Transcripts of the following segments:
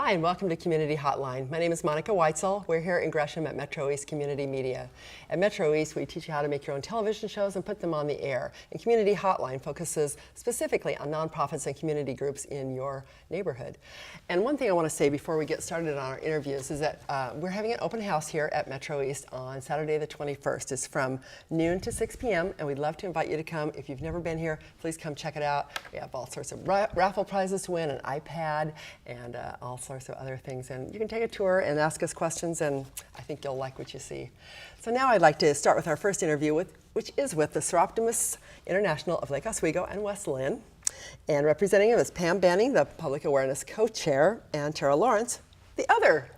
Hi, and welcome to Community Hotline. My name is Monica Weitzel. We're here in Gresham at MetroEast Community Media. At MetroEast, we teach you how to make your own television shows and put them on the air. And Community Hotline focuses specifically on nonprofits and community groups in your neighborhood. And one thing I want to say before we get started on our interviews is that we're having an open house here at MetroEast on Saturday the 21st. It's from noon to 6 p.m. and we'd love to invite you to come. If you've never been here, please come check it out. We have all sorts of raffle prizes to win, an iPad, and all sorts of other things. And you can take a tour and ask us questions, and I think you'll like what you see. So now I'd like to start with our first interview, which is with the Seroptimus International of Lake Oswego and West Lynn. And representing him is Pam Banning, the Public Awareness Co-Chair, and Tara Lawrence, the other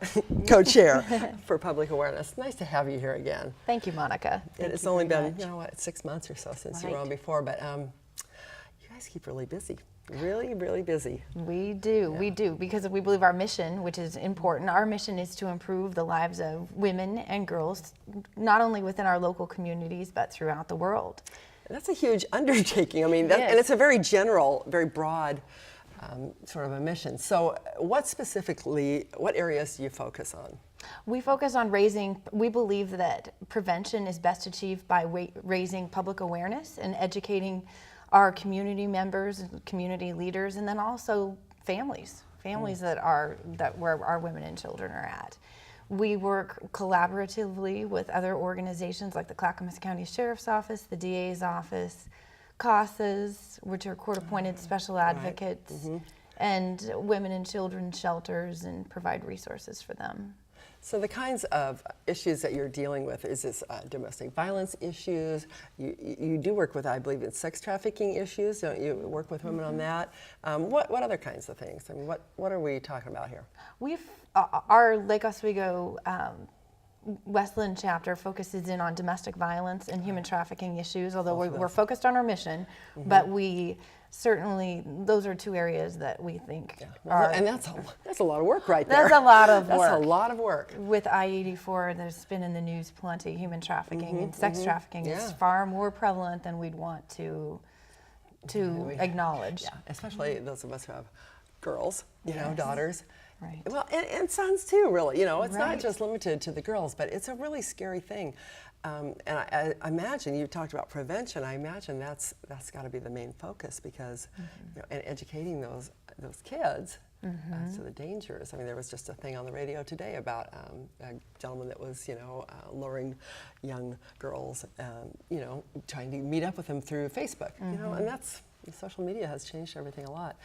co-chair for Public Awareness. Nice to have you here again. Thank you, Monica. And it's only been, you know what, 6 months or so since you were on before, but you guys keep really busy. Really, really busy. We do, we do, because we believe our mission, which is important, our mission is to improve the lives of women and girls, not only within our local communities, but throughout the world. That's a huge undertaking. I mean, and it's a very general, very broad sort of a mission. So what areas do you focus on? We focus on we believe that prevention is best achieved by raising public awareness and educating our community members, community leaders, and then also families that where our women and children are at. We work collaboratively with other organizations like the Clackamas County Sheriff's Office, the DA's office, CASAs, which are court-appointed special advocates, and women and children shelters, and provide resources for them. So the kinds of issues that you're dealing with, is this domestic violence issues? You do work with, I believe, it's sex trafficking issues. Don't you work with women on that? What other kinds of things? I mean, what are we talking about here? Our Lake Oswego Westland chapter focuses in on domestic violence and human trafficking issues, although we're focused on our mission, but we certainly, those are two areas that we think are... And that's a lot of work right there. That's a lot of work. That's a lot of work. With I-84, there's been in the news plenty. Human trafficking and sex trafficking is far more prevalent than we'd want to acknowledge. Yeah, especially those of us who have girls, you know, daughters. Right. Well, and sons too, really. You know, it's not just limited to the girls, but it's a really scary thing. And I imagine, you talked about prevention, I imagine that's got to be the main focus, because, you know, and educating those kids as to the dangers. I mean, there was just a thing on the radio today about a gentleman that was, you know, luring young girls, you know, trying to meet up with them through Facebook, you know, and social media has changed everything a lot.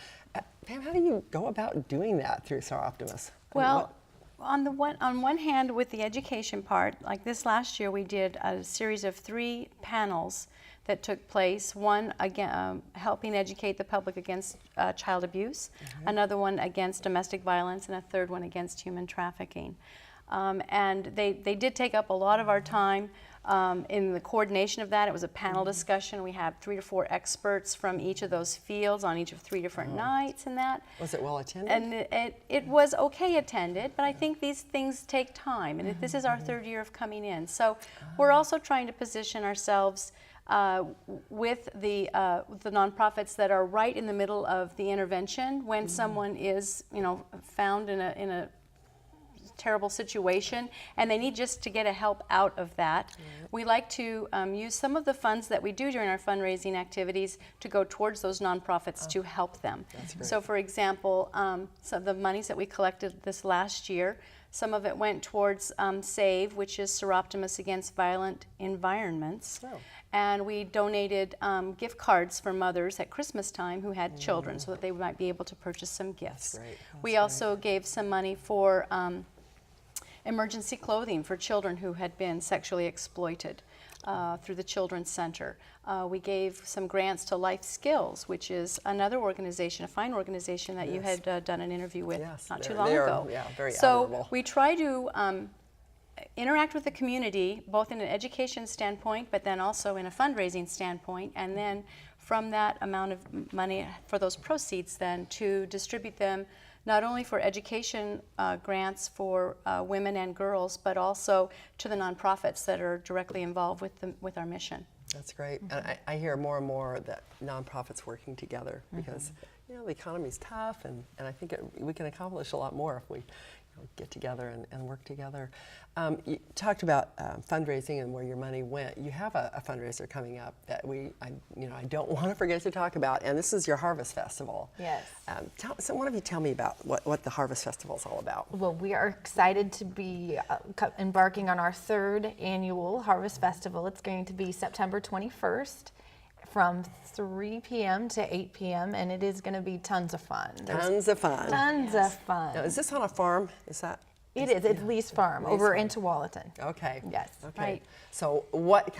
Pam, how do you go about doing that through Seroptimus? Well, on one hand, with the education part, like this last year, we did a series of 3 panels that took place. One again, helping educate the public against child abuse, another one against domestic violence, and a third one against human trafficking. And they did take up a lot of our time. In the coordination of that, it was a panel discussion. We had 3 to 4 experts from each of those fields on each of 3 different nights and that. Was it well attended? And it was okay attended, but I think these things take time, and this is our 3rd year of coming in. So we're also trying to position ourselves with the nonprofits that are right in the middle of the intervention when someone is, you know, found in a terrible situation and they need just to get a help out of that. We like to use some of the funds that we do during our fundraising activities to go towards those nonprofits to help them. So for example, some of the monies that we collected this last year, some of it went towards SAVE, which is Seroptimus Against Violent Environments. And we donated gift cards for mothers at Christmas time who had children so that they might be able to purchase some gifts. We also gave some money for emergency clothing for children who had been sexually exploited through the Children's Center. We gave some grants to Life Skills, which is another organization, a fine organization that you had done an interview with not too long ago. Very admirable. We try to interact with the community, both in an education standpoint, but then also in a fundraising standpoint, and then from that amount of money for those proceeds then to distribute them not only for education grants for women and girls, but also to the nonprofits that are directly involved with our mission. That's great. And I hear more and more that nonprofits working together because, the economy's tough, and I think we can accomplish a lot more if we get together and work together. You talked about fundraising and where your money went. You have a fundraiser coming up that I don't want to forget to talk about, and this is your Harvest Festival. Yes. So one of you tell me about what the Harvest Festival is all about. Well, we are excited to be embarking on our 3rd annual Harvest Festival. It's going to be September 21st from 3 p.m. to 8 p.m. and it is going to be tons of fun. Tons of fun. Tons of fun. Now, is this on a farm? Is that? It is. It's Lee's Farm over in Tualatin. Okay. Yes. Okay. Right. So what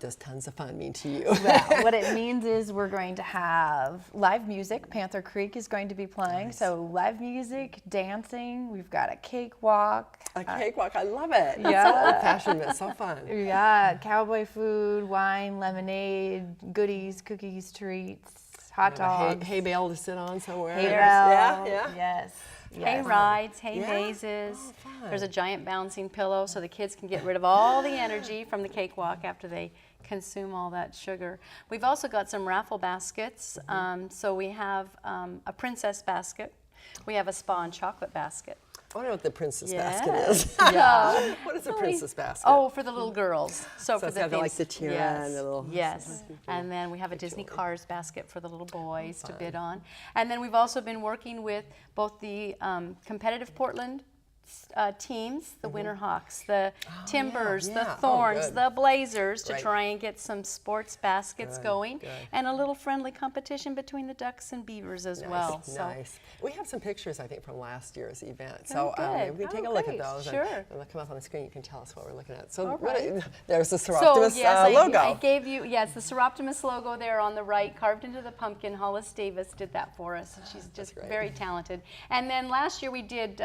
does tons of fun mean to you? Well, what it means is we're going to have live music. Panther Creek is going to be playing. Nice. So live music, dancing. We've got a cakewalk. A cakewalk. I love it. Yeah. So old-fashioned, but so fun. Yeah, cowboy food, wine, lemonade, goodies, cookies, treats, hot dogs. Hay bale to sit on somewhere. Hay bale. Yeah. Yes. Hay Yes. rides, hay Yeah? mazes. Oh, fun. There's a giant bouncing pillow so the kids can get rid of all the energy from the cakewalk after they consume all that sugar. We've also got some raffle baskets. So we have a princess basket. We have a spa and chocolate basket. I don't know what the princess Yes. basket is. Yeah. What is a princess basket? Oh, for the little girls. So for it's the got like things- the tiara yes, and the little- yes. And then we have a Disney Cars basket for the little boys to bid on. And then we've also been working with both the competitive Portland teams, the Winterhawks, the Timbers, yeah. the Oh, Thorns, good. the Blazers to Great. try and get some sports baskets Good, going, good. and a little friendly competition between the Ducks and Beavers as well. So Nice. We have some pictures, I think, from last year's event. So good. maybe we can take Oh, a look great. at those. Sure. And they'll come up on the screen. You can tell us what we're looking at. So All what- right. there's the So Seroptimus yes, logo. I gave you, yes, the Seroptimus logo there on the right, carved into the pumpkin. Hollis Davis did that for us, and she's just great. very talented. And then last year we did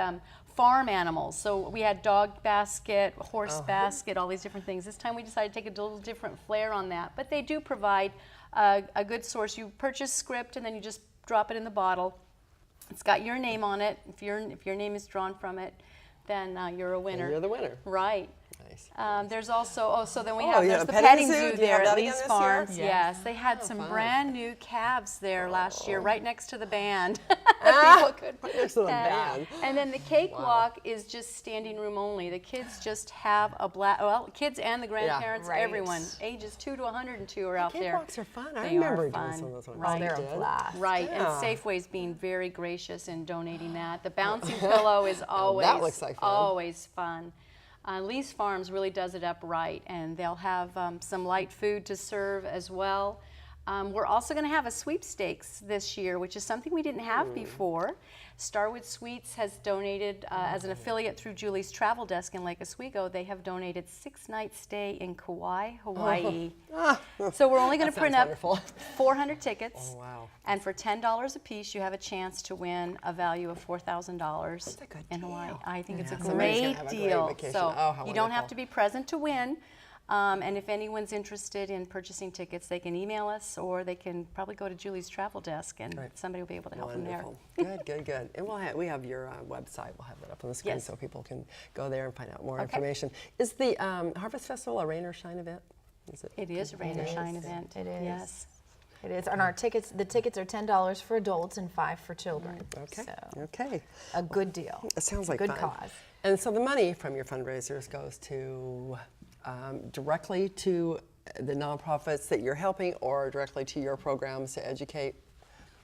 farm animals. So we had dog basket, horse basket, all these different things. This time we decided to take a little different flair on that. But they do provide a good source. You purchase script and then you just drop it in the bottle. It's got your name on it. If your name is drawn from it, then you're a winner. And you're the winner. Right. Nice. There's also, so then we Oh, have, yeah, there's the petting petting zoo. zoo Do you have there that at again Lee's this year? Farms. Yes. Yes, they had some fun. brand new calves there last year, right next to the band. People could Right next to the band. And then the cakewalk is just standing room only. The kids just have a kids and the grandparents, Right. everyone, ages 2 to 102 are out there. Cakewalks are fun. I They are remember doing fun. some of those ones. Right. They're We a did. blast. Right, Yeah. and Safeway's being very gracious in donating that. The bouncing pillow is always looks like fun. always fun. Lee's Farms really does it up right, and they'll have some light food to serve as well. We're also going to have a sweepstakes this year, which is something we didn't have before. Starwood Sweets has donated, as an affiliate through Julie's Travel Desk in Lake Oswego, they have donated 6-night stay in Kauai, Hawaii. So we're only going to That print sounds up wonderful. 400 tickets. Oh, wow. And for $10 a piece, you have a chance to win a value of $4,000 That's a good in Hawaii. deal. I think it's a Yeah, somebody's gonna great have a great deal. vacation. So Oh, how you don't have wonderful. to be present to win. And if anyone's interested in purchasing tickets, they can email us, or they can probably go to Julie's Travel Desk, and Right. somebody will be able to help them there. Wonderful. Good. And we have your website. We'll have that up on the screen Yes. so people can go there and find out more Okay. information. Is the Harvest Festival a rain or shine event? It is a rain or is. shine event. It is. Yes. It is. And the tickets are $10 for adults and $5 for children. Okay. So Okay. a good deal. It sounds like good fun. cause. And so the money from your fundraisers goes to directly to the nonprofits that you're helping, or directly to your programs to educate.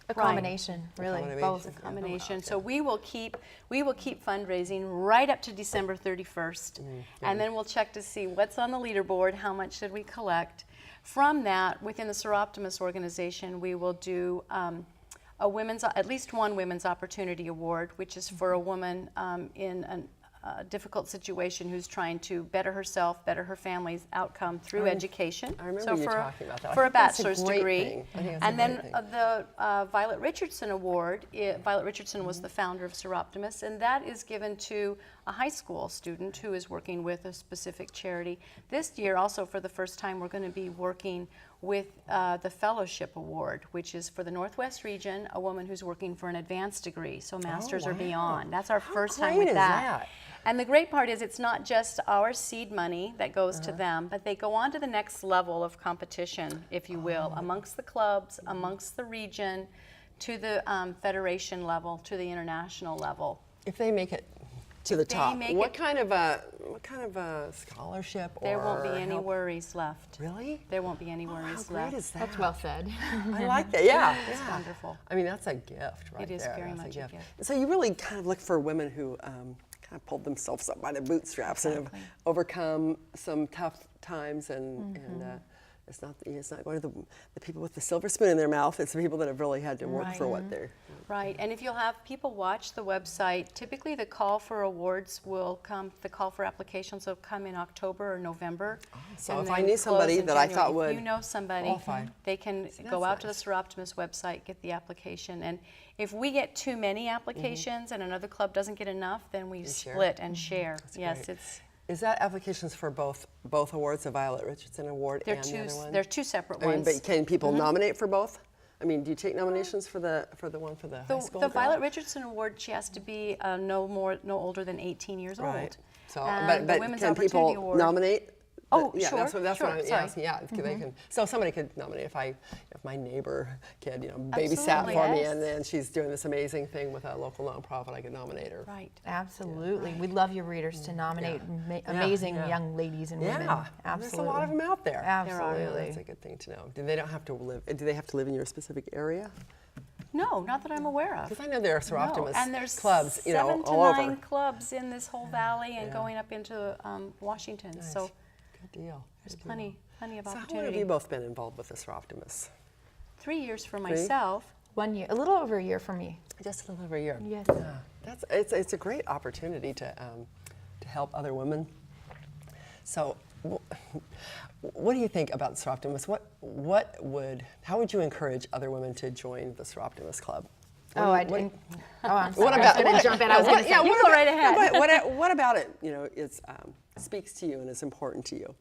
A combination, really, both. combination. Combination. So we will keep fundraising right up to December 31st, and then we'll check to see what's on the leaderboard, how much did we collect. From that, within the Seroptimus organization, we will do at least one Women's Opportunity Award, which is for a woman in a difficult situation who's trying to better herself, better her family's outcome through education. I remember so you for, talking about that. I for a think that's a bachelor's great degree. thing. I think that's a And then great thing. the Violet Richardson Award, Violet Richardson was the founder of Seroptimus, and that is given to a high school student who is working with a specific charity. This year, also for the first time, we're going to be working with the Fellowship Award, which is for the Northwest region, a woman who's working for an advanced degree, so master's or wow. beyond. That's our How first time great with is that. that? And the great part is it's not just our seed money that goes to them, but they go on to the next level of competition, if you will, amongst the clubs, amongst the region, to the federation level, to the international level. If they make it to the top, make what it- kind of a scholarship There won't be or any help? worries left. Really? There won't be any How worries great left. is that? That's well said. I like that. Yeah, It's yeah. wonderful. I mean, that's a gift, right It is there. very That's much a gift. So you really kind of look for women who kind of pulled themselves up by their bootstraps and have overcome some tough times, and it's not going to the people with the silver spoon in their mouth. It's the people that have really had to work for what they're. Right, and if you'll have people watch the website, typically the call for awards will come, the call for applications will come in October or November. So and if I then knew close somebody in that I January. thought If would you know somebody, qualify. they can See, go that's out to the nice. Seroptimus website, get the application, and if we get too many applications and another club doesn't get enough, then we share? split and share. Yes, great. it's Is that applications for both awards, the Violet Richardson Award and the other one? they're two separate I mean, ones. but can people nominate for both? I mean, do you take nominations for the one for the high school The girl? Violet Richardson Award, she has to be no older than 18 years Right. old. So, And the but Women's can Opportunity people Award, nominate? Oh, yeah, sure, that's what sure, I'm sorry. asking. Yeah, they can. So somebody could nominate if my neighbor kid, babysat Absolutely, for me, yes. and then she's doing this amazing thing with a local nonprofit. I could nominate her. Right. Absolutely. We'd love your readers to nominate amazing young ladies and women. Yeah, Absolutely. there's a lot of them out there. Absolutely. That's a good thing to know. Do they have to live in your specific area? No, not that I'm aware of. Because I know there are No, Seroptimus and there's clubs, 7 to all 9 over. clubs in this whole valley and going up into Washington. So Good deal. there's Good deal. plenty of So how long have opportunity. you both been involved with the Seroptimus? 3 years for myself. 1 year, a little over a year for me. Just a little over a year. Yes. Yeah, it's a great opportunity to help other women. So, what do you think about the Seroptimus? How would you encourage other women to join the Seroptimus Club? I'm sorry. What I was about going to jump in. I was going to say, you go right ahead. What about it? It's speaks to you and is important to you.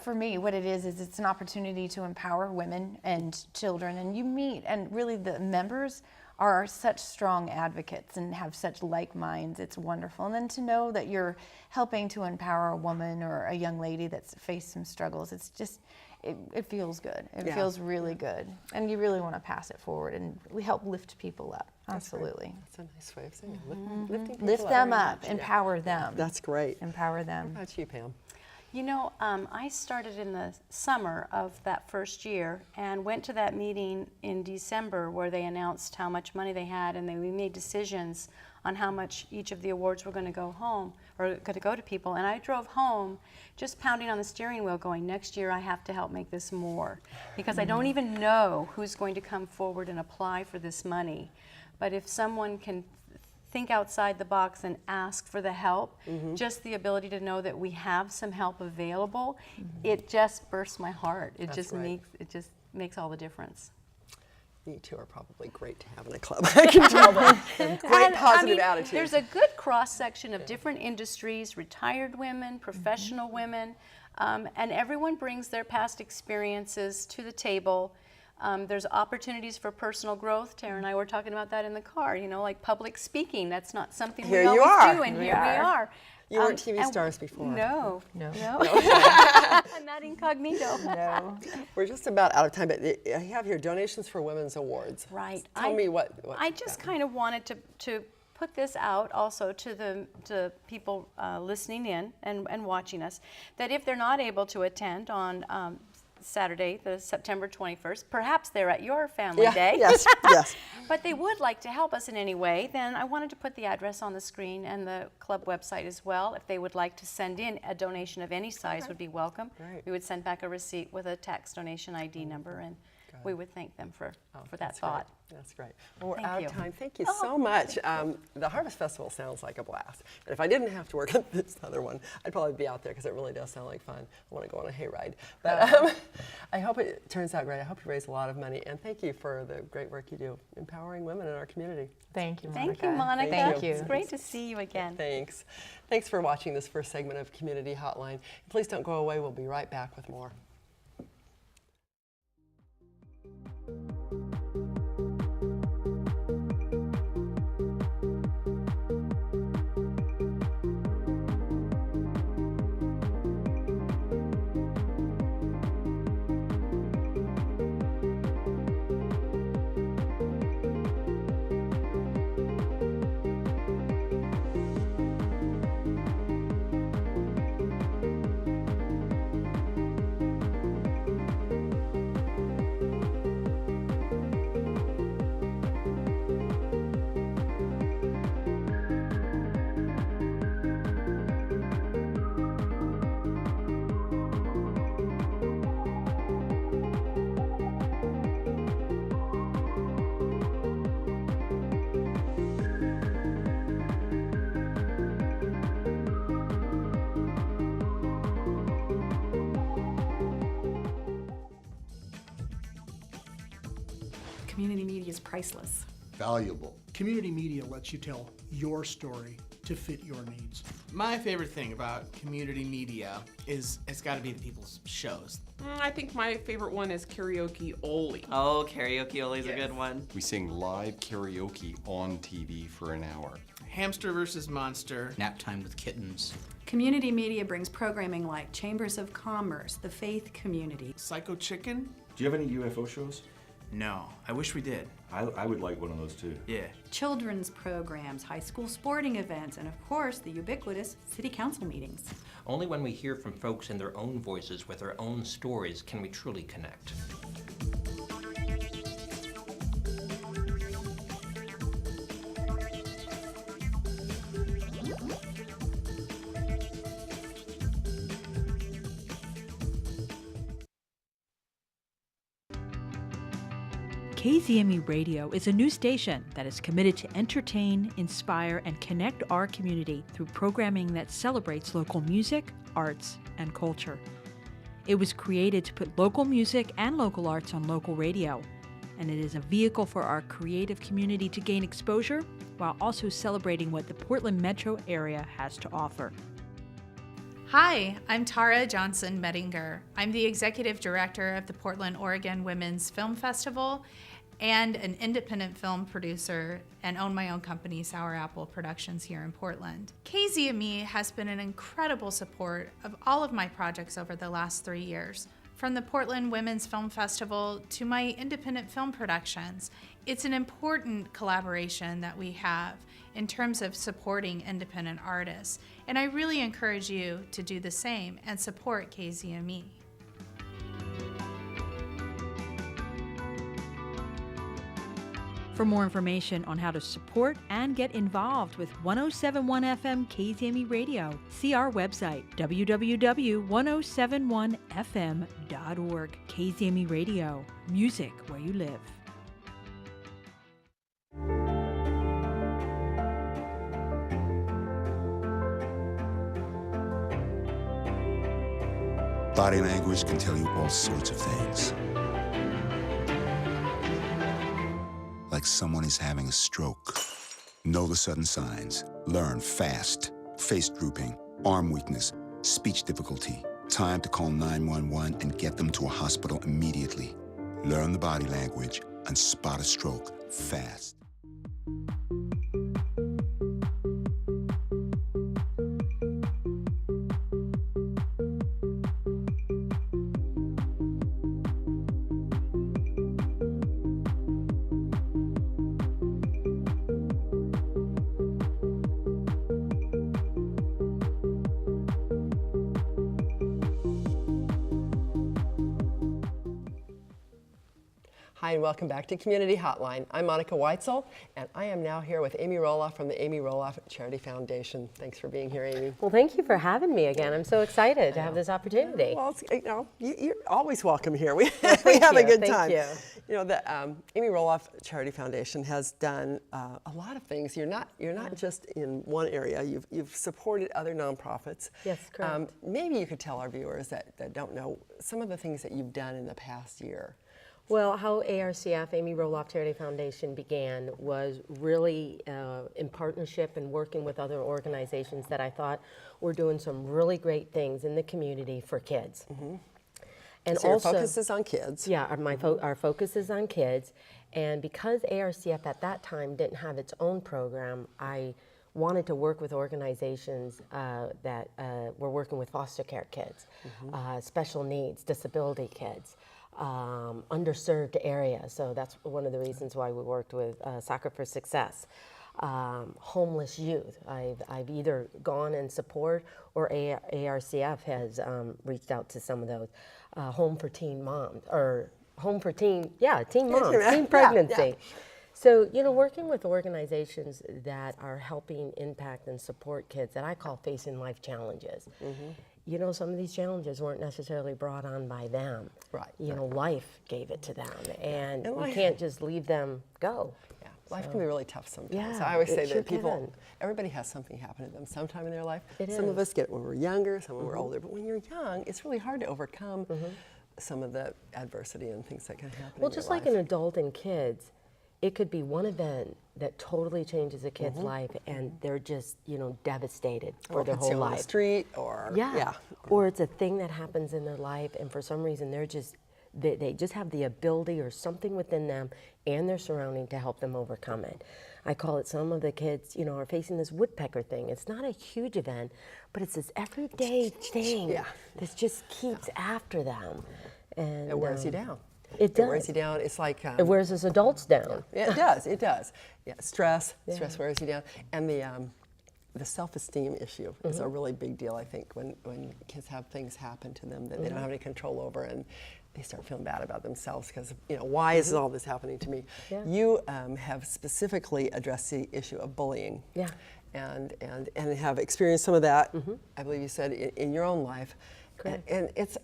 For me, what it is it's an opportunity to empower women and children, and you meet, and really the members are such strong advocates and have such like minds. It's wonderful. And then to know that you're helping to empower a woman or a young lady that's faced some struggles, it's just, it feels good. It feels really good. And you really want to pass it forward and help lift people up. Absolutely. That's a nice way of saying it. Lifting people Lift up. them Very up, much, yeah. empower them. That's great. Empower How them. about you, Pam? I started in the summer of that first year and went to that meeting in December where they announced how much money they had, and we made decisions on how much each of the awards were going to go home or going to go to people. And I drove home just pounding on the steering wheel going, next year I have to help make this more, because I don't even know who's going to come forward and apply for this money. But if someone can think outside the box and ask for the help, just the ability to know that we have some help available, it just bursts my heart. It just makes all the difference. You two are probably great to have in a club. I can tell that. Great positive attitude. There's a good cross section of different industries, retired women, professional women, and everyone brings their past experiences to the table. There's opportunities for personal growth. Tara and I were talking about that in the car, like public speaking. That's not something Here we you always are. do, and We here we are. are. You weren't TV and stars before. No. No. Not incognito. No. We're just about out of time, but I have here donations for women's awards. Right. Tell me what I just kind of wanted to put this out also to the people listening in and watching us, that if they're not able to attend on Saturday, the September 21st, perhaps they're at your family day. Yes, yes. But they would like to help us in any way, then I wanted to put the address on the screen and the club website as well. If they would like to send in a donation of any size would be welcome. Great. We would send back a receipt with a tax donation ID number, and we would thank them for that That's thought. Great. That's great. Well, we're Thank out you. of time. Thank you so much. The Harvest Festival sounds like a blast. And if I didn't have to work on this other one, I'd probably be out there because it really does sound like fun. I want to go on a hayride. But I hope it turns out great. I hope you raise a lot of money. And thank you for the great work you do empowering women in our community. Thank you, Monica. Thank you, Monica. Thank you. It's great to see you again. Thanks. Thanks for watching this first segment of Community Hotline. Please don't go away. We'll be right back with more. Community media is priceless. Valuable. Community media lets you tell your story to fit your needs. My favorite thing about community media is it's got to be the people's shows. I think my favorite one is Karaoke Oli. Oh, Karaoke Oli's a good one. We sing live karaoke on TV for an hour. Hamster versus Monster. Nap Time with Kittens. Community media brings programming like Chambers of Commerce, the Faith Community. Psycho Chicken. Do you have any UFO shows? No, I wish we did. I would like one of those too. Yeah. Children's programs, high school sporting events, and of course, the ubiquitous city council meetings. Only when we hear from folks in their own voices with their own stories can we truly connect. KZME Radio is a new station that is committed to entertain, inspire, and connect our community through programming that celebrates local music, arts, and culture. It was created to put local music and local arts on local radio, and it is a vehicle for our creative community to gain exposure while also celebrating what the Portland metro area has to offer. Hi, I'm Tara Johnson Mettinger. I'm the Executive Director of the Portland, Oregon Women's Film Festival and an independent film producer and own my own company, Sour Apple Productions, here in Portland. KZME has been an incredible support of all of my projects over the last 3 years. From the Portland Women's Film Festival to my independent film productions, it's an important collaboration that we have in terms of supporting independent artists. And I really encourage you to do the same and support KZME. For more information on how to support and get involved with 1071 FM KZME Radio, see our website, www.1071fm.org. KZME Radio, music where you live. Body language can tell you all sorts of things. Like someone is having a stroke. Know the sudden signs. Learn fast. Face drooping, arm weakness, speech difficulty. Time to call 911 and get them to a hospital immediately. Learn the body language and spot a stroke fast. Hi, and welcome back to Community Hotline. I'm Monica Weitzel, and I am now here with Amy Roloff from the Amy Roloff Charity Foundation. Thanks for being here, Amy. Well, thank you for having me again. I'm so excited to have this opportunity. Well, you're always welcome here. We have a good time. Thank you. You know, the Amy Roloff Charity Foundation has done a lot of things. You're not just in one area. You've supported other nonprofits. Yes, correct. Maybe you could tell our viewers that don't know some of the things that you've done in the past year. Well, how ARCF, Amy Roloff Charity Foundation, began was really in partnership and working with other organizations that I thought were doing some really great things in the community for kids. Mm-hmm. And so also, your focus is on kids. Yeah, our focus is on kids. And because ARCF at that time didn't have its own program, I wanted to work with organizations that were working with foster care kids, special needs, disability kids. Underserved areas, so that's one of the reasons why we worked with Soccer for Success. Homeless youth, I've either gone in support or ARCF has reached out to some of those. Home for teen moms, or home for teen moms, teen pregnancy. Yeah. So, you know, working with organizations that are helping impact and support kids that I call facing life challenges. Mm-hmm. You know, some of these challenges weren't necessarily brought on by them. Right. You know, life gave it to them, and And we can't just leave them go. Yeah, life can be really tough sometimes. Yeah, I always say it sure that everybody has something happen to them sometime in their life. It some of is. us get it when we're younger, some when we're older, but when you're young, it's really hard to overcome some of the adversity and things that can happen. Well, in just your like life. an adult and kids, it could be one event that totally changes a kid's Mm-hmm. life, and they're just, devastated for or their puts whole you on the life. street, or Yeah. Or it's a thing that happens in their life, and for some reason they just have the ability or something within them and their surrounding to help them overcome it. I call it, some of the kids, are facing this woodpecker thing. It's not a huge event, but it's this everyday thing that just keeps after them. And it wears you down. It does. It wears you down. It's like it wears us adults down. Yeah, it does. It does. Yeah, stress wears you down, and the self-esteem issue is a really big deal. I think when kids have things happen to them that they don't have any control over, and they start feeling bad about themselves because why is all this happening to me? Yeah. You have specifically addressed the issue of bullying. Yeah. And have experienced some of that. I believe you said in your own life. Correct. And it's,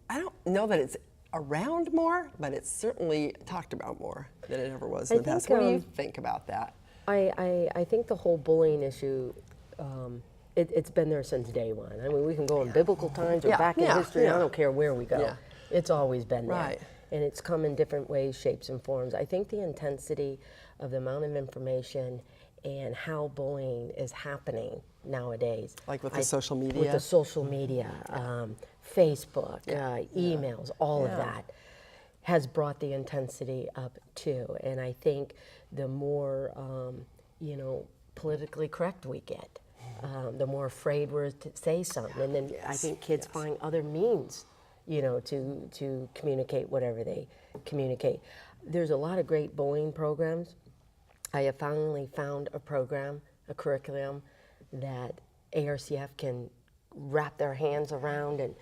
I don't know that it's around more, but it's certainly talked about more than it ever was in the past. What do you think about that? I think the whole bullying issue, it's been there since day one. I mean, we can go in biblical times or back in history. I don't care where we go. Yeah. It's always been there. Right. And it's come in different ways, shapes, and forms. I think the intensity of the amount of information and how bullying is happening nowadays. Like with the social media? With the social media, Facebook, emails, all of that has brought the intensity up too. And I think the more, politically correct we get, the more afraid we're to say something. And then I think kids find other means, to communicate whatever they communicate. There's a lot of great bullying programs. I have finally found a program, a curriculum that ARCF can wrap their hands around and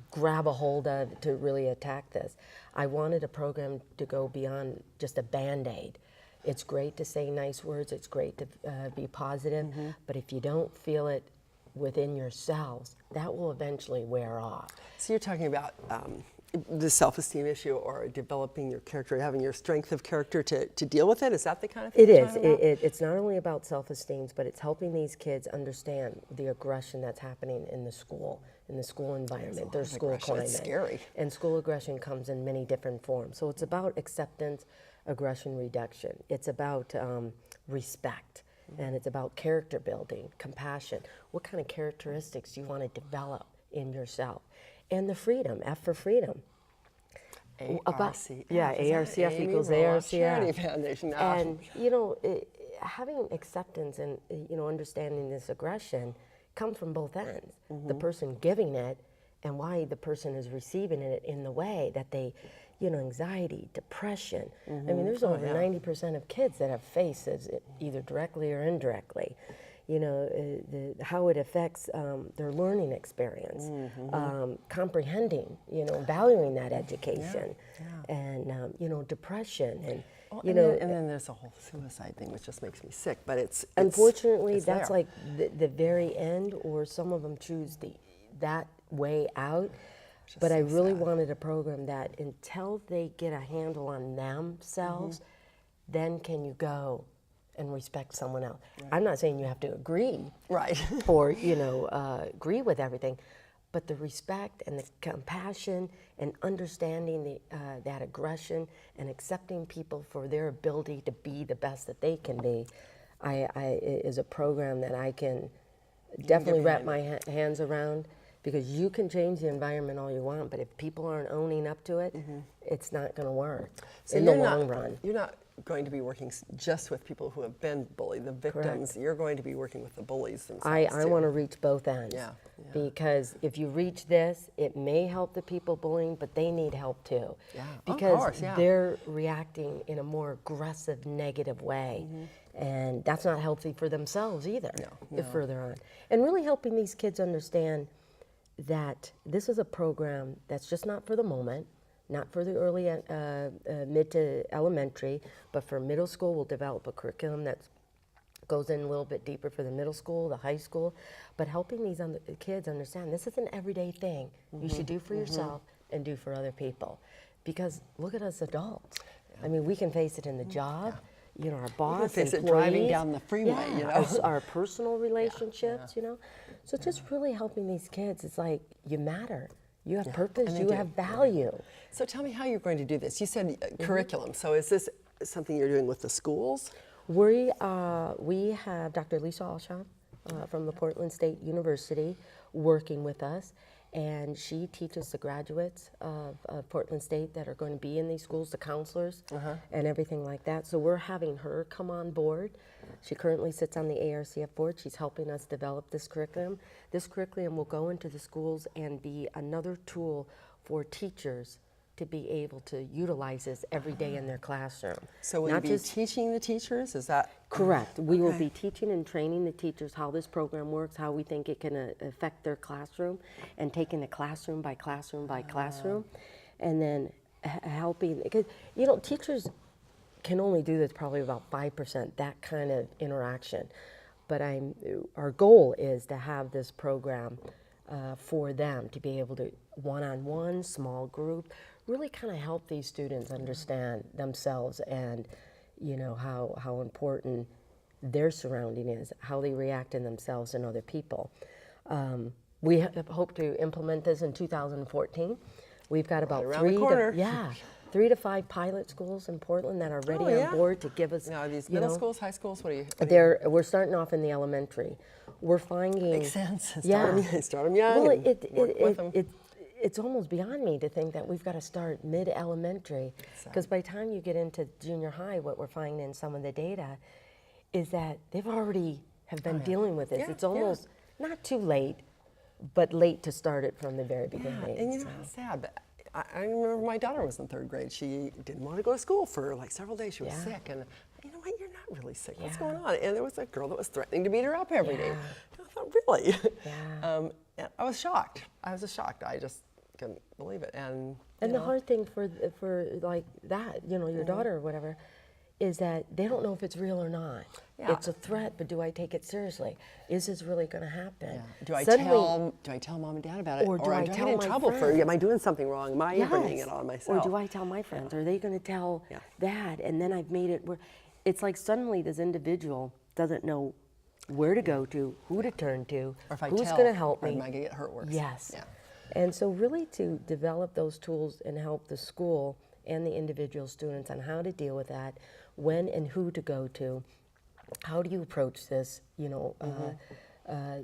grab a hold of to really attack this. I wanted a program to go beyond just a Band-Aid. It's great to say nice words, it's great to be positive, but if you don't feel it within yourselves, that will eventually wear off. So you're talking about the self-esteem issue, or developing your character, having your strength of character to deal with it? Is that the kind of thing It you're is. talking about? It's not only about self-esteem, but it's helping these kids understand the aggression that's happening in the school environment, their school climate. It's scary. And school aggression comes in many different forms. So it's about acceptance, aggression reduction. It's about respect, and it's about character building, compassion. What kind of characteristics do you want to develop in yourself? And the freedom, F for freedom. ARCF. ARCF Amy equals Roloff ARCF. Charity Foundation. And, having acceptance and, understanding this aggression comes from both ends. The person giving it and why the person is receiving it in the way that they, anxiety, depression. I mean, there's over 90% of kids that have faced this, either directly or indirectly. How it affects their learning experience, comprehending, valuing that education, and depression, and and then there's a whole suicide thing, which just makes me sick. But it's unfortunately it's that's there. like the very end, or some of them choose that way out. But I really wanted a program that until they get a handle on themselves, then can you go and respect someone else. Right. I'm not saying you have to agree, right, or agree with everything, but the respect and the compassion and understanding that aggression and accepting people for their ability to be the best that they can be, is a program that I can definitely wrap my hands around. Because you can change the environment all you want, but if people aren't owning up to it, it's not going to work in the long run. You're not going to be working just with people who have been bullied, the victims. Correct. You're going to be working with the bullies themselves. I want to reach both ends. Yeah. Because if you reach this, it may help the people bullying, but they need help too. Yeah. Because of course, they're reacting in a more aggressive, negative way. And that's not healthy for themselves either, further on. And really helping these kids understand that this is a program that's just not for the moment, not for the early, mid to elementary, but for middle school. We'll develop a curriculum that goes in a little bit deeper for the middle school, the high school, but helping these kids understand this is an everyday thing you should do for yourself and do for other people. Because look at us adults. I mean, we can face it in the job. Our boss, face employees, it driving down the freeway, our personal relationships, So just really helping these kids, it's like, you matter. You have purpose, and they you do. have value. So tell me how you're going to do this. You said curriculum. So is this something you're doing with the schools? We have Dr. Lisa Alshon from the Portland State University working with us, and she teaches the graduates of Portland State that are going to be in these schools, the counselors and everything like that. So we're having her come on board. She currently sits on the ARCF board. She's helping us develop this curriculum. This curriculum will go into the schools and be another tool for teachers to be able to utilize this every day in their classroom. So will you be teaching the teachers? Is that correct? We will be teaching and training the teachers how this program works, how we think it can affect their classroom, and taking it classroom by classroom by classroom, and then helping, because you know, teachers can only do this probably about 5%, that kind of interaction. But our goal is to have this program for them to be able to one-on-one, small group, really kind of help these students understand themselves and, you know, how important their surrounding is, how they react in themselves and other people. We hope to implement this in 2014. We've got about three to five pilot schools in Portland that are ready on board to give us. Now, are these middle schools, high schools? What are you? We're starting off in the elementary. We're finding. Makes sense. Start them young. Well, it's almost beyond me to think that we've got to start mid-elementary, because by the time you get into junior high, what we're finding in some of the data is that they've already have been dealing with this. Yeah, it's almost not too late, but late to start it from the very beginning. And you know, it's sad, but I remember my daughter was in 3rd grade. She didn't want to go to school for like several days. She was sick, and you know what? You're not really sick. What's going on? And there was a girl that was threatening to beat her up every day. I thought, really? And I was shocked. I was just shocked. I just couldn't believe it. And the hard thing for like that, you know, your daughter or whatever, is that they don't know if it's real or not. It's a threat, but do I take it seriously? Is this really going to happen? Do I tell mom and dad about it, or do I get tell in my trouble friends? for? Am I doing something wrong? Am I bringing it on myself? Or do I tell my friends? Are they going to tell that? And then I've made it where it's like suddenly this individual doesn't know where to go to, who to turn to, or if I who's going to help me. Am I going to get hurt worse? Yes. And so really to develop those tools and help the school and the individual students on how to deal with that, when and who to go to, how do you approach this, you know,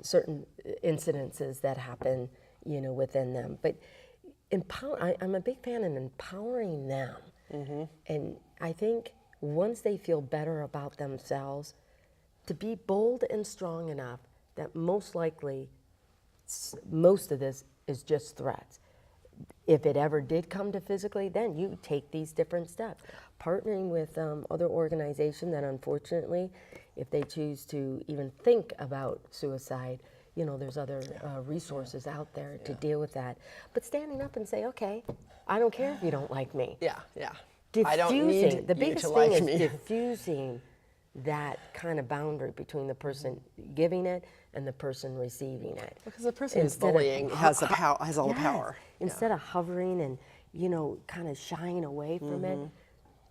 certain incidences that happen, you know, within them. But I'm a big fan in empowering them. And I think once they feel better about themselves, to be bold and strong enough that most likely most of this is just threats. If it ever did come to physically, then you take these different steps. Partnering with other organizations that unfortunately, if they choose to even think about suicide, you know, there's other resources out there to deal with that. But standing up and say, okay, I don't care if you don't like me. Diffusing, I don't need the you biggest to thing like is me. diffusing that kind of boundary between the person giving it and the person receiving it. Because the person who's bullying has all the power. Instead of hovering and, you know, kind of shying away from it,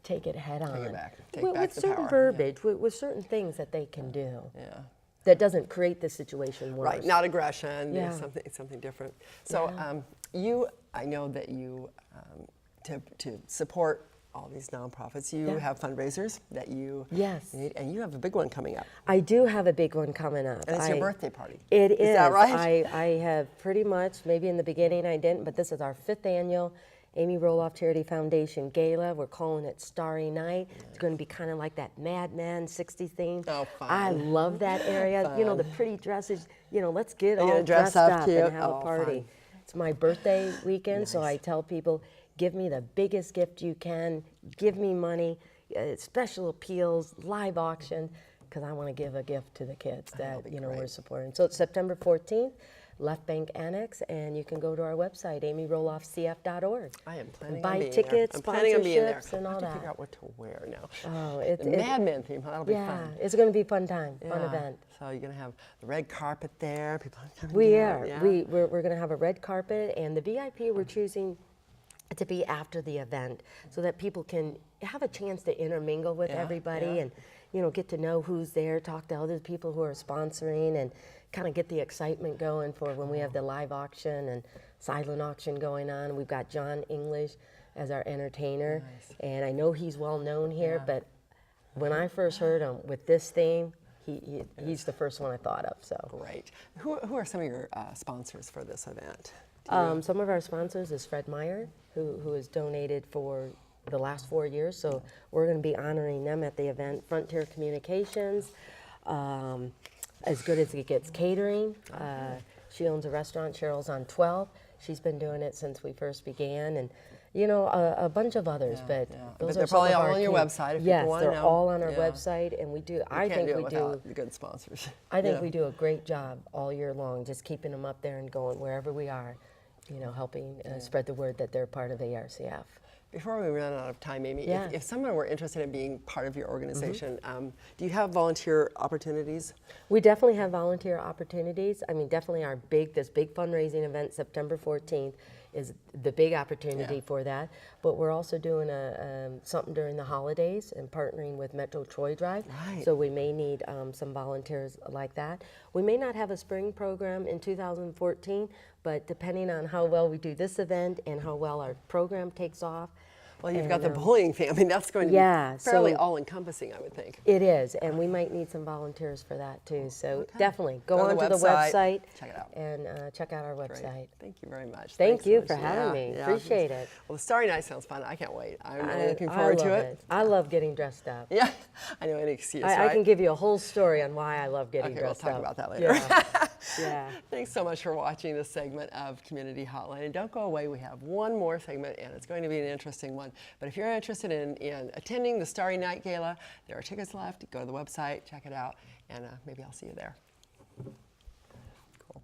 take it head on. Take it back. With the certain power. verbiage, with certain things that they can do. That doesn't create the situation worse. Right, not aggression, something different. So I know that you, to support all these nonprofits, you have fundraisers that you need, and you have a big one coming up. I do have a big one coming up. And it's your birthday party. It is. Is that right? I have pretty much, maybe in the beginning I didn't, but this is our 5th annual Amy Roloff Charity Foundation Gala. We're calling it Starry Night. It's going to be kind of like that Mad Men 60s theme. Oh, fun. I love that area. Fun. You know, the pretty dresses, you know, let's get all dress dressed up cute. and have a party. Fun. It's my birthday weekend, so I tell people, give me the biggest gift you can, give me money, special appeals, live auction, because I want to give a gift to the kids that, you know, we're supporting. So it's September 14th. Left Bank Annex, and you can go to our website, amyroloffcf.org. I am planning buy on being tickets, there. I'm planning on being there. and all I have that. to figure out what to wear now. Oh, the Mad Men theme, that'll be fun. Yeah, it's going to be a fun time, fun event. So you're going to have the red carpet there. People are coming We down. are. Yeah. We're going to have a red carpet, and the VIP we're choosing to be after the event so that people can have a chance to intermingle with everybody and, you know, get to know who's there, talk to other people who are sponsoring, and kind of get the excitement going for when we have the live auction and silent auction going on. We've got John English as our entertainer, and I know he's well known here, but when I first heard him with this theme, he's the first one I thought of. So Great. Who are some of your sponsors for this event? some of our sponsors is Fred Meyer, who has donated for the last 4 years, so we're going to be honoring them at the event. Frontier Communications, As Good as It Gets Catering. She owns a restaurant, Cheryl's on 12. She's been doing it since we first began, and you know, a bunch of others, but those they're are some probably of all our on your key- website if yes, people want to know. they're all on our Yeah. website, and we do. I Can't think do it we without do. the good sponsors. I think Yeah. we do a great job all year long, just keeping them up there and going wherever we are, you know, helping spread the word that they're part of ARCF. Before we run out of time, Amy, Yeah. if someone were interested in being part of your organization, do you have volunteer opportunities? We definitely have volunteer opportunities. I mean, definitely this big fundraising event, September 14th, is the big opportunity for that. But we're also doing something during the holidays and partnering with Metro Troy Drive. Right. So we may need some volunteers like that. We may not have a spring program in 2014, but depending on how well we do this event and how well our program takes off. Well, you've got the bullying thing. I mean, that's going to be fairly all-encompassing, I would think. It is, and we might need some volunteers for that too. So definitely go Go to onto the the website, check it out. and check out our website. Great. Thank you very much. Thank Thanks you so for much. having me. Appreciate it. Well, the Starry Night sounds fun. I can't wait. I'm really looking forward to love it. I love getting dressed up. Yeah, I know, any excuse, I right? can give you a whole story on why I love getting Okay, we'll dressed up. talk about that later. Yeah. Thanks so much for watching this segment of Community Hotline. And don't go away, we have one more segment, and it's going to be an interesting one. But if you're interested in attending the Starry Night Gala, there are tickets left. Go to the website, check it out, and maybe I'll see you there. Cool.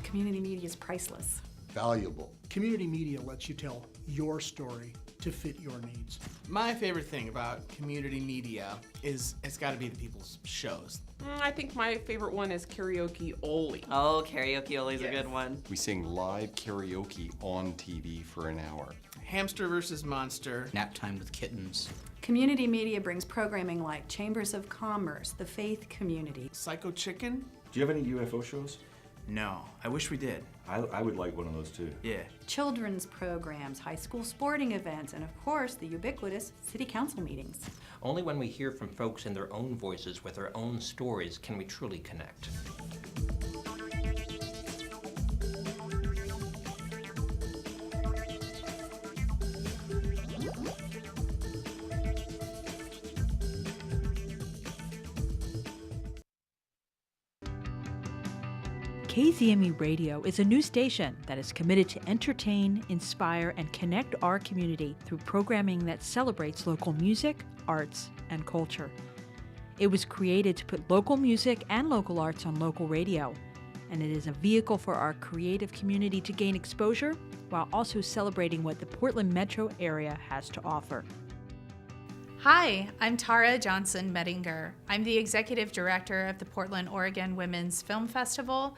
Community media is priceless. Valuable. Community media lets you tell your story to fit your needs. My favorite thing about community media is it's got to be the people's shows. I think my favorite one is Karaoke Oli. Oh, Karaoke Oli's a good one. We sing live karaoke on TV for an hour. Hamster versus Monster. Nap time with kittens. Community media brings programming like Chambers of Commerce, the faith community. Psycho Chicken. Do you have any UFO shows? No, I wish we did. I would like one of those too. Yeah. Children's programs, high school sporting events, and of course, the ubiquitous city council meetings. Only when we hear from folks in their own voices with their own stories can we truly connect. KZME Radio is a new station that is committed to entertain, inspire, and connect our community through programming that celebrates local music, arts, and culture. It was created to put local music and local arts on local radio, and it is a vehicle for our creative community to gain exposure while also celebrating what the Portland metro area has to offer. Hi, I'm Tara Johnson Mettinger. I'm the Executive Director of the Portland, Oregon Women's Film Festival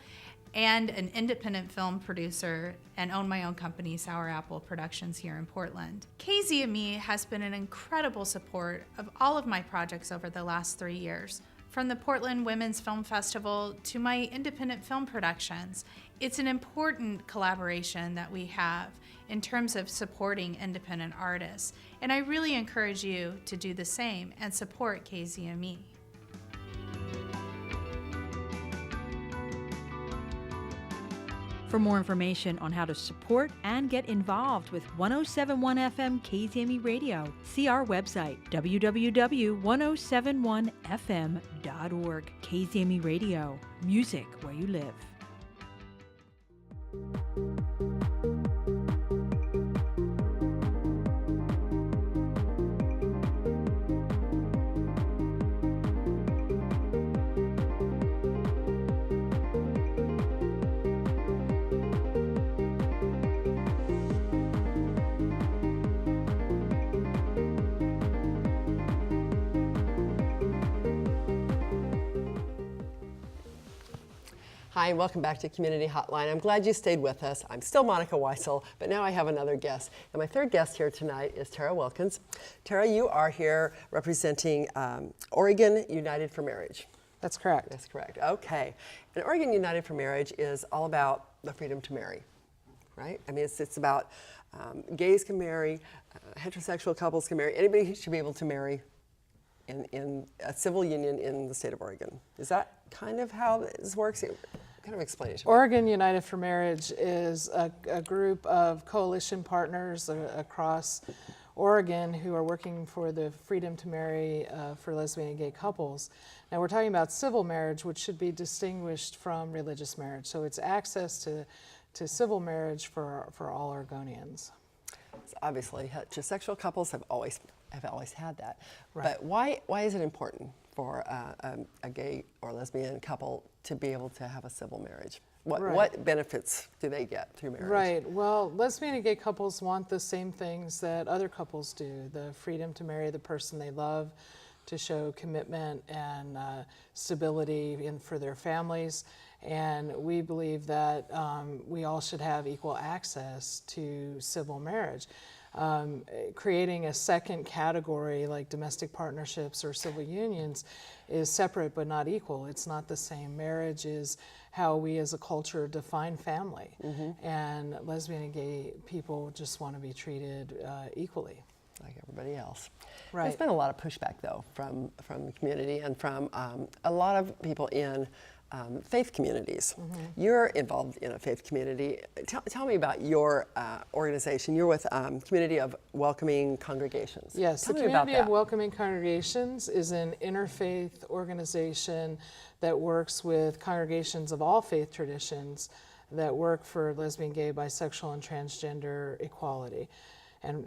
and an independent film producer and own my own company, Sour Apple Productions, here in Portland. KZME has been an incredible support of all of my projects over the last 3 years. From the Portland Women's Film Festival to my independent film productions, it's an important collaboration that we have in terms of supporting independent artists. And I really encourage you to do the same and support KZME. For more information on how to support and get involved with 1071 FM KZME Radio, see our website, www.1071fm.org. KZME Radio, music where you live. Hi, and welcome back to Community Hotline. I'm glad you stayed with us. I'm still Monica Weitzel, but now I have another guest. And my third guest here tonight is Tara Wilkins. Tara, you are here representing Oregon United for Marriage. That's correct. That's correct. Okay. And Oregon United for Marriage is all about the freedom to marry, right? I mean, it's about gays can marry, heterosexual couples can marry. Anybody should be able to marry in a civil union in the state of Oregon. Is that kind of how this works? Kind of explain it to me. Oregon United for Marriage is a group of coalition partners across Oregon who are working for the freedom to marry for lesbian and gay couples. Now we're talking about civil marriage, which should be distinguished from religious marriage. So it's access to civil marriage for all Oregonians. So obviously, heterosexual couples have always had that. Right. But why is it important for a gay or lesbian couple to be able to have a civil marriage? What benefits do they get through marriage? Right. Well, lesbian and gay couples want the same things that other couples do: the freedom to marry the person they love, to show commitment and stability for their families. And we believe that we all should have equal access to civil marriage. Creating a second category like domestic partnerships or civil unions is separate but not equal. It's not the same. Marriage is how we as a culture define family. Mm-hmm. And lesbian and gay people just want to be treated equally. Like everybody else. Right. There's been a lot of pushback, though, from the community and from a lot of people in faith communities. Mm-hmm. You're involved in a faith community. Tell me about your organization. You're with Community of Welcoming Congregations. Yes, Tell the me about Community of that. Welcoming Congregations is an interfaith organization that works with congregations of all faith traditions that work for lesbian, gay, bisexual, and transgender equality and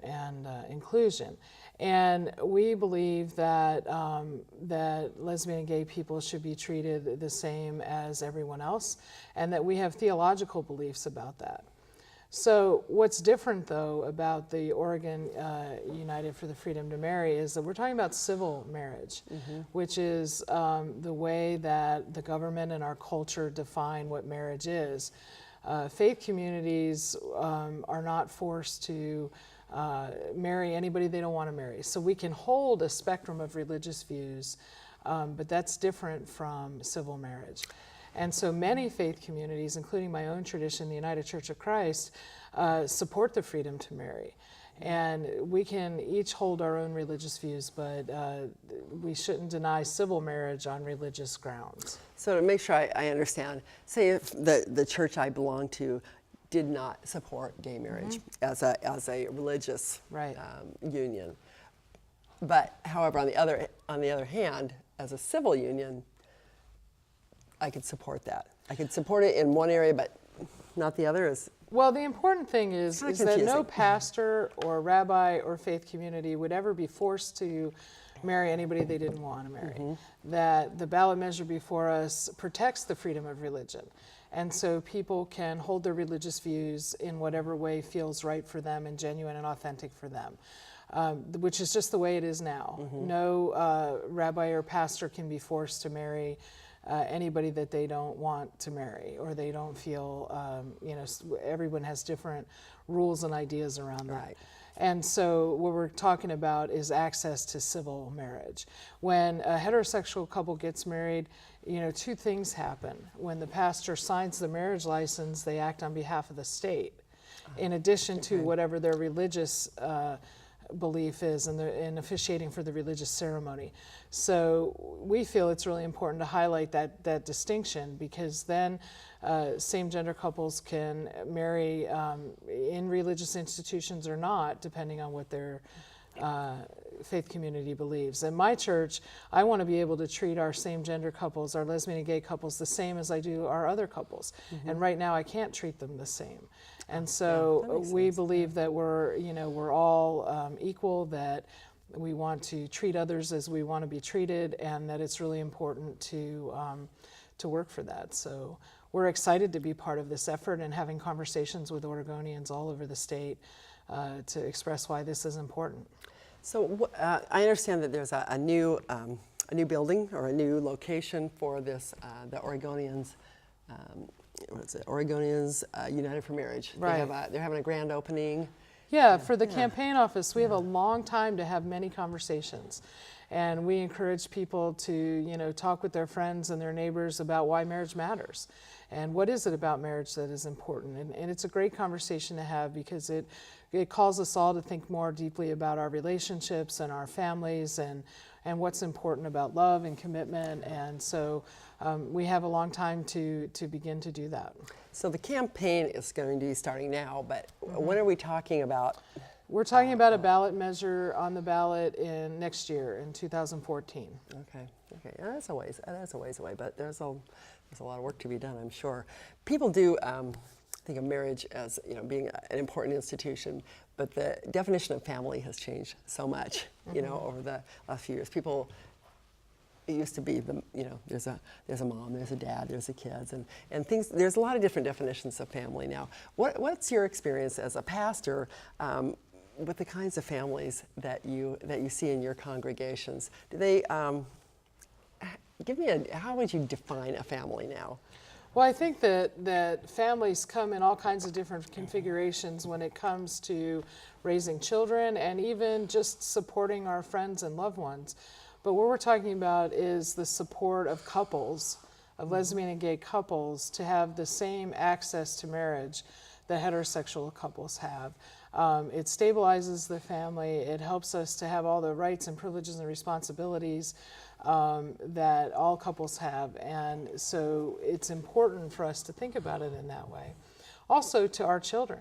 inclusion. And we believe that that lesbian and gay people should be treated the same as everyone else, and that we have theological beliefs about that. So what's different, though, about the Oregon United for the Freedom to Marry is that we're talking about civil marriage, mm-hmm. which is the way that the government and our culture define what marriage is. Faith communities are not forced to marry anybody they don't want to marry. So we can hold a spectrum of religious views, but that's different from civil marriage. And so many faith communities, including my own tradition, the United Church of Christ, support the freedom to marry. And we can each hold our own religious views, but we shouldn't deny civil marriage on religious grounds. So to make sure I understand, say if the church I belong to did not support gay marriage mm-hmm. as a religious right. Union. But however, on the other hand, as a civil union, I could support that. I could support it in one area, but not the other. Well, the important thing is that no pastor or rabbi or faith community would ever be forced to marry anybody they didn't want to marry. Mm-hmm. That the ballot measure before us protects the freedom of religion. And so people can hold their religious views in whatever way feels right for them and genuine and authentic for them, which is just the way it is now. Mm-hmm. No rabbi or pastor can be forced to marry anybody that they don't want to marry, or they don't feel, everyone has different rules and ideas around that. Right. And so what we're talking about is access to civil marriage. When a heterosexual couple gets married, you know, two things happen. When the pastor signs the marriage license, they act on behalf of the state, in addition to whatever their religious belief is in officiating for the religious ceremony. So we feel it's really important to highlight that distinction, because then same-gender couples can marry in religious institutions or not, depending on what their faith community believes. In my church, I want to be able to treat our same-gender couples, our lesbian and gay couples, the same as I do our other couples. And right now I can't treat them the same. And so we believe that we're all equal, that we want to treat others as we want to be treated, and that it's really important to work for that. So we're excited to be part of this effort and having conversations with Oregonians all over the state to express why this is important. So I understand that there's a new building or a new location for this, the Oregonians. What is it? Oregonians United for Marriage. Right. They're having a grand opening. Yeah, for the campaign office, we have a long time to have many conversations. And we encourage people to, talk with their friends and their neighbors about why marriage matters. And what is it about marriage that is important? And it's a great conversation to have, because it calls us all to think more deeply about our relationships and our families and what's important about love and commitment. And so we have a long time to begin to do that. So the campaign is going to be starting now, but when are we talking about? We're talking about a ballot measure on the ballot in next year, in 2014. Okay. That's a ways away, but there's a lot of work to be done, I'm sure. People do think of marriage as being an important institution, but the definition of family has changed so much, over the last few years. It used to be there's a mom, there's a dad, there's the kids, and things. There's a lot of different definitions of family now. What's your experience as a pastor with the kinds of families that you see in your congregations? Do they how would you define a family now? Well, I think that families come in all kinds of different configurations when it comes to raising children and even just supporting our friends and loved ones. But what we're talking about is the support of couples, of lesbian and gay couples, to have the same access to marriage that heterosexual couples have. It stabilizes the family. It helps us to have all the rights and privileges and responsibilities that all couples have. And so it's important for us to think about it in that way. Also to our children,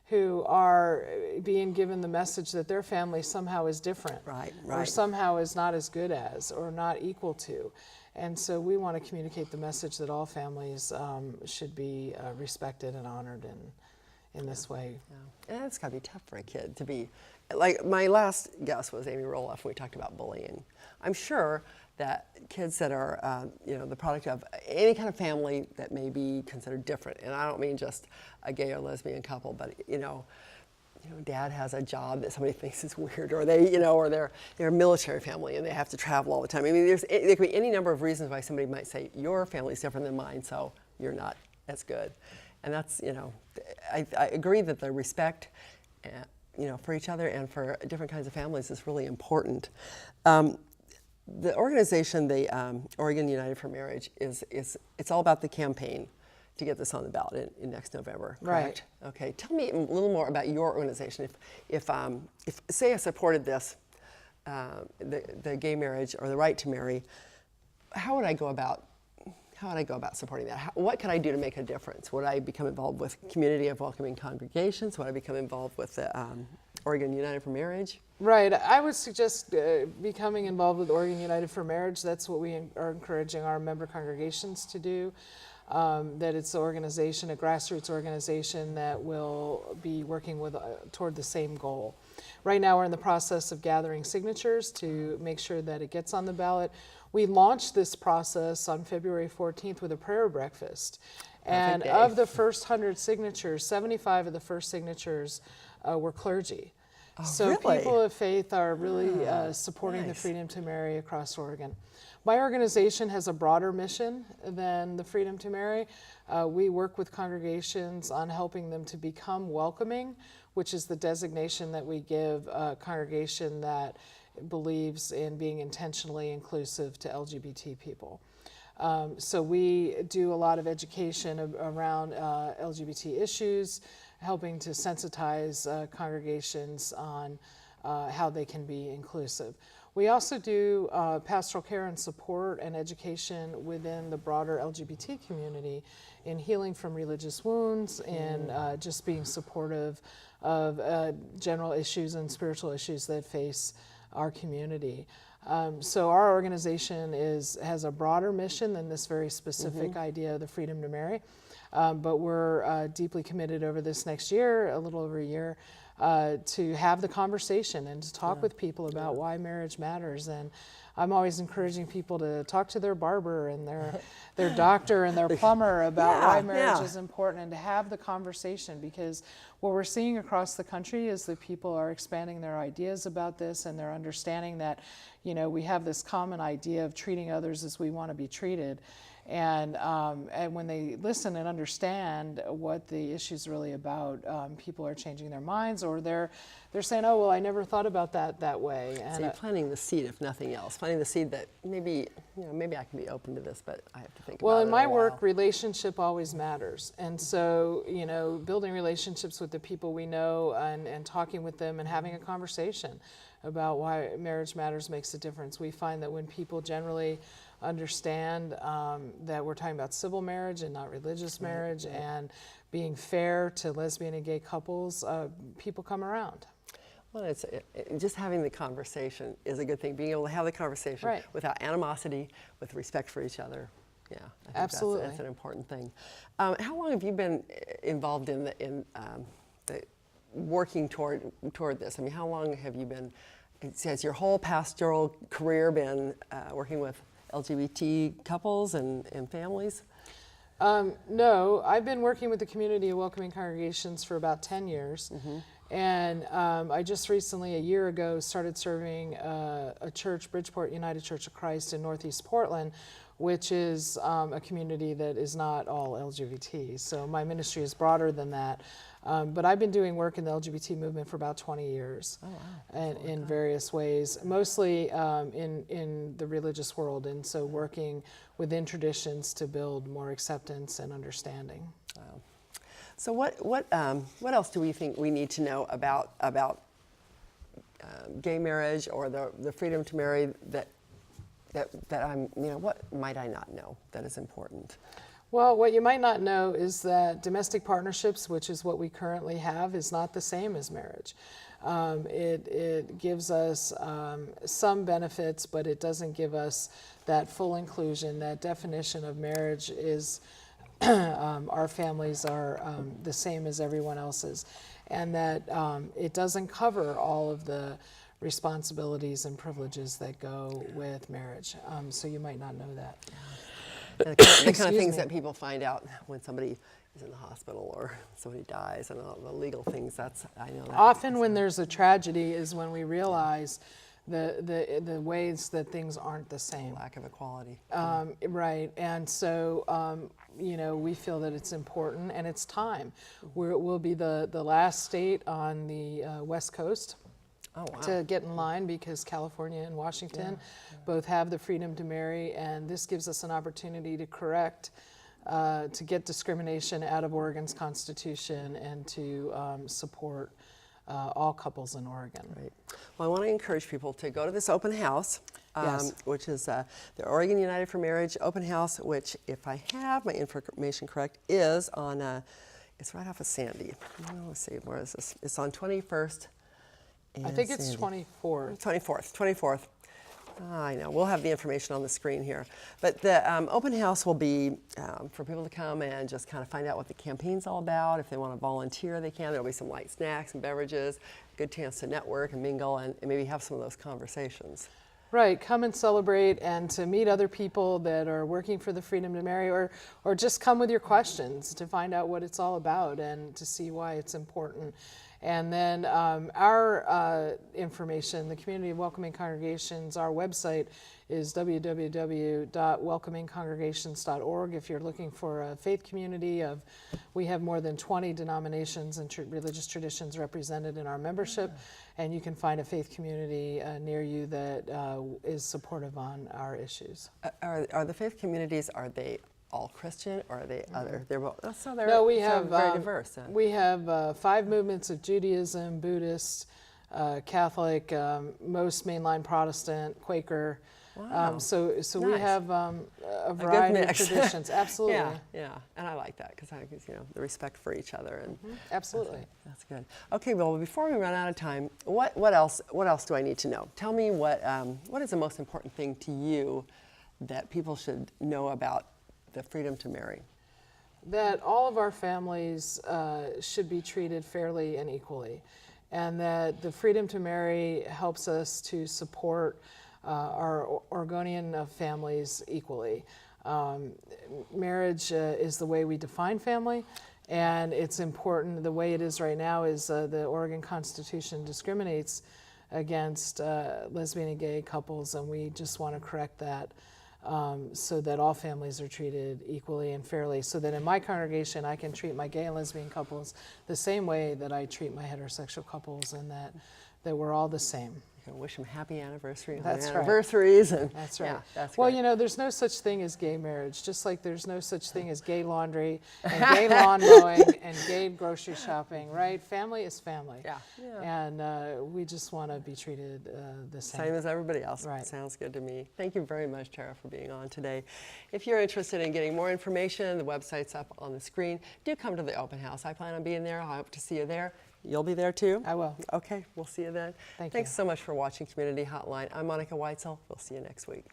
who are being given the message that their family somehow is different, or somehow is not as good as, or not equal to. And so we want to communicate the message that all families should be respected and honored in this way. Yeah. And it's got to be tough for a kid to be, like my last guest was Amy Roloff, and we talked about bullying. I'm sure that kids that are, the product of any kind of family that may be considered different, and I don't mean just a gay or lesbian couple, but dad has a job that somebody thinks is weird, or they're a military family and they have to travel all the time. I mean, there could be any number of reasons why somebody might say your family's different than mine, so you're not as good. And that's, I agree that the respect, for each other and for different kinds of families is really important. The organization, the Oregon United for Marriage, it's all about the campaign to get this on the ballot in next November, correct? Right. Okay, tell me a little more about your organization. If say I supported this, the gay marriage or the right to marry, how would I go about supporting that? What could I do to make a difference? Would I become involved with Community of Welcoming Congregations? Would I become involved with the Oregon United for Marriage? Right. I would suggest becoming involved with Oregon United for Marriage. That's what we are encouraging our member congregations to do. That it's an organization, a grassroots organization that will be working toward the same goal. Right now we're in the process of gathering signatures to make sure that it gets on the ballot. We launched this process on February 14th with a prayer breakfast. And of the first 100 signatures, 75 of the first signatures were clergy. Oh, so really? People of faith are really supporting the freedom to marry across Oregon. My organization has a broader mission than the Freedom to Marry. We work with congregations on helping them to become welcoming, which is the designation that we give a congregation that believes in being intentionally inclusive to LGBT people. So we do a lot of education around LGBT issues, helping to sensitize congregations on how they can be inclusive. We also do pastoral care and support and education within the broader LGBT community in healing from religious wounds and just being supportive of general issues and spiritual issues that face our community. So our organization has a broader mission than this very specific idea of the freedom to marry, but we're deeply committed over this next year, a little over a year, to have the conversation and to talk with people about why marriage matters. And I'm always encouraging people to talk to their barber and their doctor and their plumber about why marriage is important, and to have the conversation, because what we're seeing across the country is that people are expanding their ideas about this, and they're understanding that, you know, we have this common idea of treating others as we want to be treated. And when they listen and understand what the issue's really about, people are changing their minds, or they're saying, oh, well, I never thought about that way. And so you're planting the seed, if nothing else, planting the seed that maybe, you know, maybe I can be open to this, but I have to think about it. Well, in my work, relationship always matters. And so, you know, building relationships with the people we know and talking with them and having a conversation about why marriage matters makes a difference. We find that when people generally understand that we're talking about civil marriage and not religious marriage, and being fair to lesbian and gay couples, people come around. Well, just having the conversation is a good thing. Being able to have the conversation without animosity, with respect for each other. Yeah, I think absolutely. That's an important thing. How long have you been involved in the working toward this? I mean, how long have you been? Has your whole pastoral career been working with LGBT couples and families? No, I've been working with the community of welcoming congregations for about 10 years. And I just recently, a year ago, started serving a church, Bridgeport United Church of Christ in Northeast Portland, which is a community that is not all LGBT. So my ministry is broader than that. But I've been doing work in the LGBT movement for about 20 years, and in various ways, mostly in the religious world, and so working within traditions to build more acceptance and understanding. Wow. So what else do we think we need to know about gay marriage or the freedom to marry that I'm, you know, what might I not know that is important? Well, what you might not know is that domestic partnerships, which is what we currently have, is not the same as marriage. It gives us some benefits, but it doesn't give us that full inclusion. That definition of marriage is our families are the same as everyone else's, and that it doesn't cover all of the responsibilities and privileges that go with marriage. So you might not know that. The kind of things that people find out when somebody is in the hospital or somebody dies, and all the legal things. I know that. Often when there's a tragedy is when we realize the ways that things aren't the same. Lack of equality. Right, and so you know, we feel that it's important, and it's time. We'll be the last state on the West Coast to get in line, because California and Washington both have the freedom to marry, and this gives us an opportunity to correct, to get discrimination out of Oregon's Constitution, and to support all couples in Oregon. Right. Well, I want to encourage people to go to this open house, which is the Oregon United for Marriage open house, which, if I have my information correct, is on, it's right off of Sandy. Let's see, where is this? It's on 21st. I think it's 24th. 24th. I know. We'll have the information on the screen here. But the open house will be for people to come and just kind of find out what the campaign's all about. If they want to volunteer, they can. There'll be some light snacks and beverages, good chance to network and mingle and maybe have some of those conversations. Right, come and celebrate, and to meet other people that are working for the freedom to marry, or just come with your questions to find out what it's all about and to see why it's important. And then our information, the Community of Welcoming Congregations, our website is www.welcomingcongregations.org. If you're looking for a faith community we have more than 20 denominations and religious traditions represented in our membership, and you can find a faith community near you that is supportive on our issues. Are the faith communities, are they all Christian, or are they other? They're both. So they're No, we have very diverse. We have 5 movements of Judaism, Buddhist, Catholic, most mainline Protestant, Quaker. Wow. So Nice. we have a variety of mix. traditions. Absolutely. Yeah, and I like that because the respect for each other and absolutely. That's good. Okay, well, before we run out of time, what else do I need to know? Tell me what is the most important thing to you that people should know about the freedom to marry? That all of our families should be treated fairly and equally, and that the freedom to marry helps us to support our Oregonian families equally. Marriage is the way we define family, and it's important. The way it is right now is the Oregon Constitution discriminates against lesbian and gay couples, and we just want to correct that. So that all families are treated equally and fairly, so that in my congregation I can treat my gay and lesbian couples the same way that I treat my heterosexual couples, and that we're all the same. You can wish them happy anniversary on That's their right. anniversaries. And That's right. Yeah, that's well, great. there's no such thing as gay marriage, just like there's no such thing as gay laundry and gay lawn mowing and gay grocery shopping, right? Family is family. Yeah. And we just want to be treated the same. Same as everybody else. Right. Sounds good to me. Thank you very much, Tara, for being on today. If you're interested in getting more information, the website's up on the screen. Do come to the open house. I plan on being there. I hope to see you there. You'll be there too? I will. Okay, we'll see you then. Thanks so much for watching Community Hotline. I'm Monica Weitzel. We'll see you next week.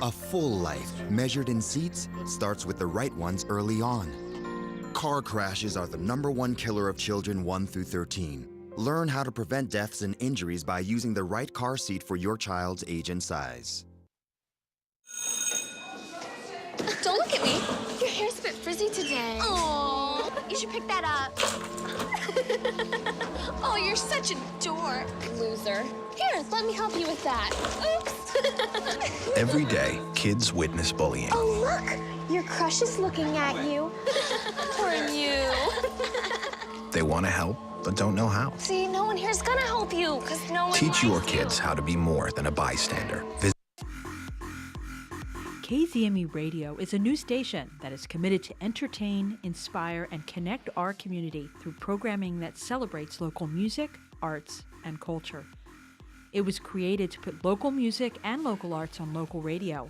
A full life, measured in seats, starts with the right ones early on. Car crashes are the #1 killer of children 1 through 13. Learn how to prevent deaths and injuries by using the right car seat for your child's age and size. Don't look at me. Your hair's a bit frizzy today. Oh, you should pick that up. Oh, you're such a dork. Loser. Here, let me help you with that. Oops. Every day, kids witness bullying. Oh, look. Your crush is looking at you. Poor you. They want to help, but don't know how. See, no one here's gonna help you, because no one Teach your likes you. kids how to be more than a bystander. KZME Radio is a new station that is committed to entertain, inspire, and connect our community through programming that celebrates local music, arts, and culture. It was created to put local music and local arts on local radio,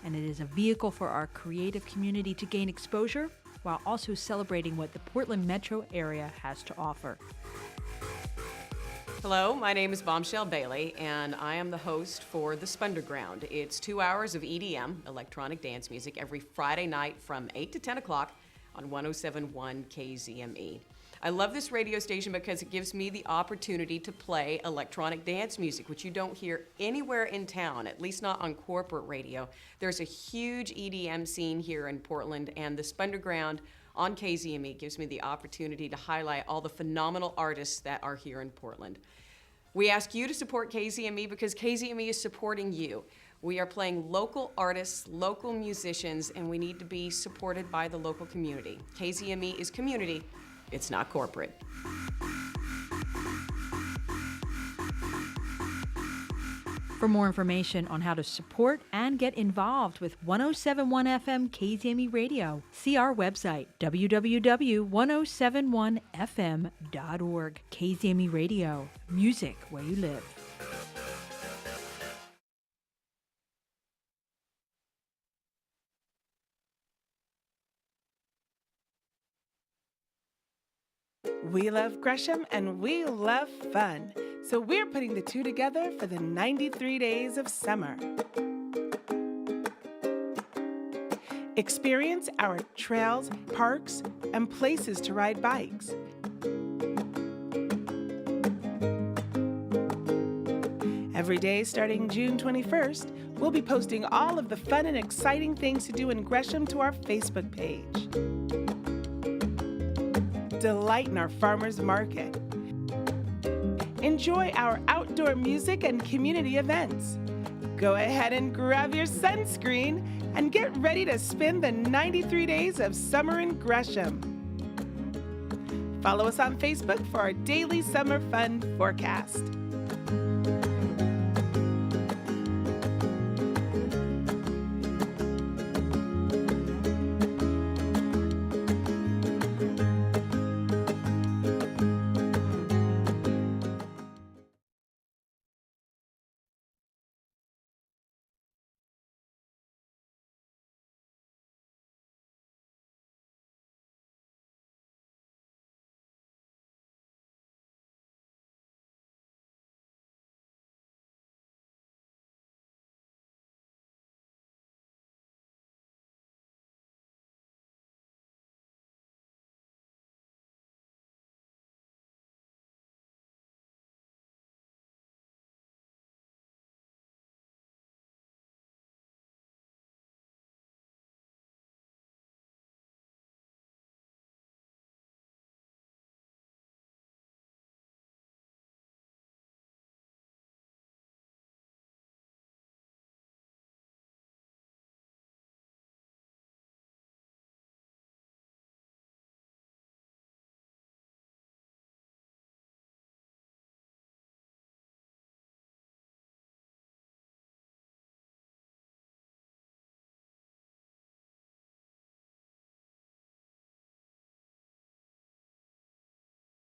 and it is a vehicle for our creative community to gain exposure while also celebrating what the Portland metro area has to offer. Hello, my name is Bombshell Bailey, and I am the host for The Spunderground. It's 2 hours of EDM, electronic dance music, every Friday night from 8 to 10 o'clock on 107.1 KZME. I love this radio station because it gives me the opportunity to play electronic dance music, which you don't hear anywhere in town, at least not on corporate radio. There's a huge EDM scene here in Portland, and The Spunderground on KZME gives me the opportunity to highlight all the phenomenal artists that are here in Portland. We ask you to support KZME because KZME is supporting you. We are playing local artists, local musicians, and we need to be supported by the local community. KZME is community, it's not corporate. For more information on how to support and get involved with 107.1 FM KZME Radio, see our website, www.1071fm.org. KZME Radio, music where you live. We love Gresham and we love fun. So we're putting the two together for the 93 days of summer. Experience our trails, parks, and places to ride bikes. Every day starting June 21st, we'll be posting all of the fun and exciting things to do in Gresham to our Facebook page. Delight in our farmers market. Enjoy our outdoor music and community events. Go ahead and grab your sunscreen and get ready to spend the 93 days of summer in Gresham. Follow us on Facebook for our daily summer fun forecast.